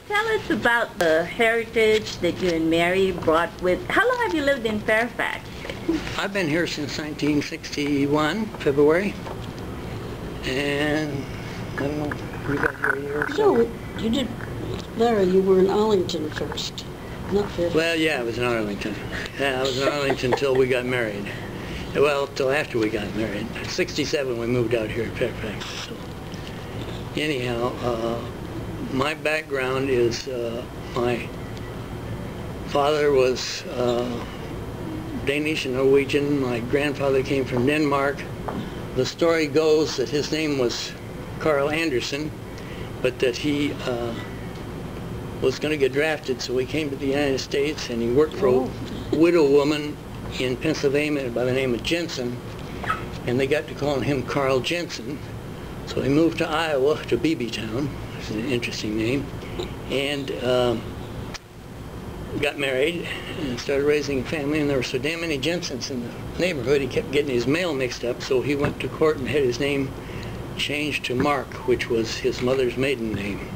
tell us about the heritage that you and Mary brought with. How long have you lived in Fairfax? I've been here since 1961, February. And I don't know, you got here a year or so? No, you did. Larry, you were in Arlington first, not Fairfax. Well, yeah, I was in Arlington. Yeah, I was in Arlington until we got married. Well, till after we got married. 67 we moved out here in Fairfax. So, anyhow, my background is my father was Danish and Norwegian. My grandfather came from Denmark. The story goes that his name was Carl Anderson, but that he was going to get drafted, so he came to the United States and he worked for a widow woman in Pennsylvania by the name of Jensen, and they got to calling him Carl Jensen. So he moved to Iowa, to Beebeetown, which is an interesting name, and got married and started raising a family, and there were so damn many Jensens in the neighborhood, he kept getting his mail mixed up, so he went to court and had his name changed to Mark, which was his mother's maiden name.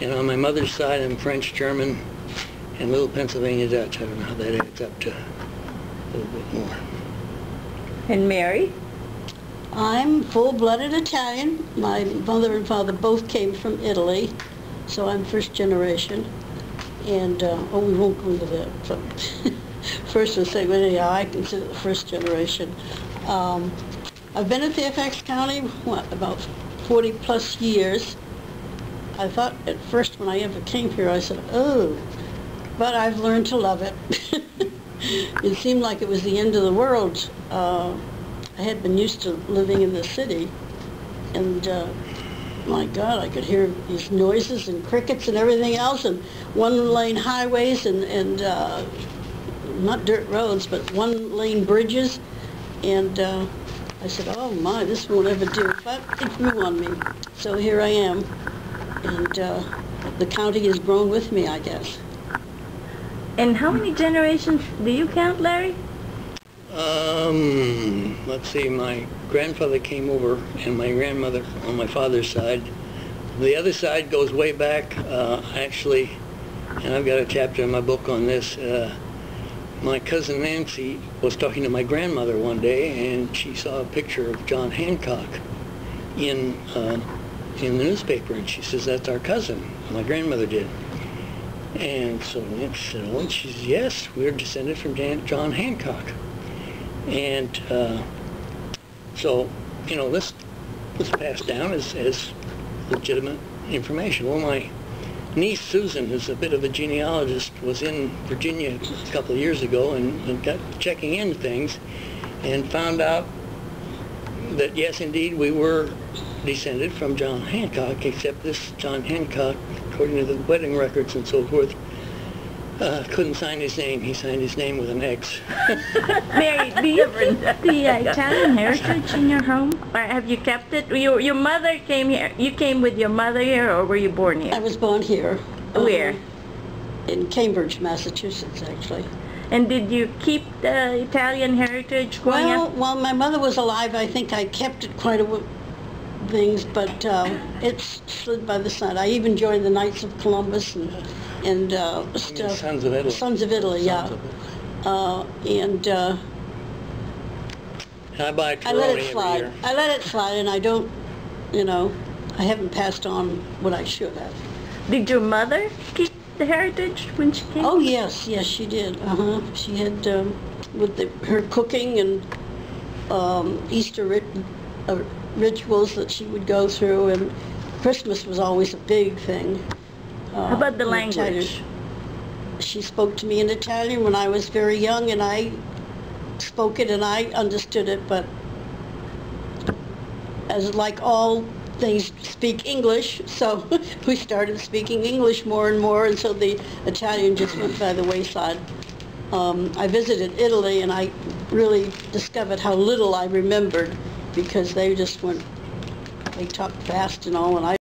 And on my mother's side, I'm French, German, and little Pennsylvania Dutch. I don't know how that adds up to a little bit more. And Mary? I'm full-blooded Italian. My mother and father both came from Italy, so I'm first generation. And, we won't go into that. So first and second, anyhow, I consider the first generation. I've been in Fairfax County, about 40-plus years. I thought at first when I ever came here, I said, oh, but I've learned to love it. It seemed like it was the end of the world. I had been used to living in the city, and my God, I could hear these noises and crickets and everything else, and one-lane highways and not dirt roads, but one-lane bridges, and I said, oh my, this won't ever do, but it grew on me. So here I am, and the county has grown with me, I guess. And how many generations do you count, Larry? Let's see, my grandfather came over and my grandmother on my father's side. The other side goes way back, actually, and I've got a chapter in my book on this. My cousin Nancy was talking to my grandmother one day, and she saw a picture of John Hancock in the newspaper, and she says, that's our cousin. My grandmother did. And so Nancy said, oh, and she says, yes, we're descended from John Hancock. And so, you know, this was passed down as legitimate information. Well, my niece Susan, who's a bit of a genealogist, was in Virginia a couple of years ago and got checking into things and found out that, yes, indeed, we were descended from John Hancock, except this John Hancock, according to the wedding records and so forth, couldn't sign his name. He signed his name with an X. Mary, do you keep the Italian heritage in your home? Or have you kept it? Your mother came here. You came with your mother here, or were you born here? I was born here. Where? In Cambridge, Massachusetts, actually. And did you keep the Italian heritage growing up? While my mother was alive, I think I kept it quite a things, but it's slid by the side. I even joined the Knights of Columbus and stuff. Sons of Italy. Sons of Italy, yeah. And I buy Toroni I let it every slide. year. I let it slide, and I don't, you know, I haven't passed on what I should have. Did your mother keep the heritage when she came? Oh yes, yes she did. She had with her cooking and Easter rituals that she would go through, and Christmas was always a big thing. How about the language? Italian. She spoke to me in Italian when I was very young, and I spoke it and I understood it, but as like all things speak English, so we started speaking English more and more, and so the Italian just went by the wayside. I visited Italy, and I really discovered how little I remembered, because they just went, they talked fast and all, and I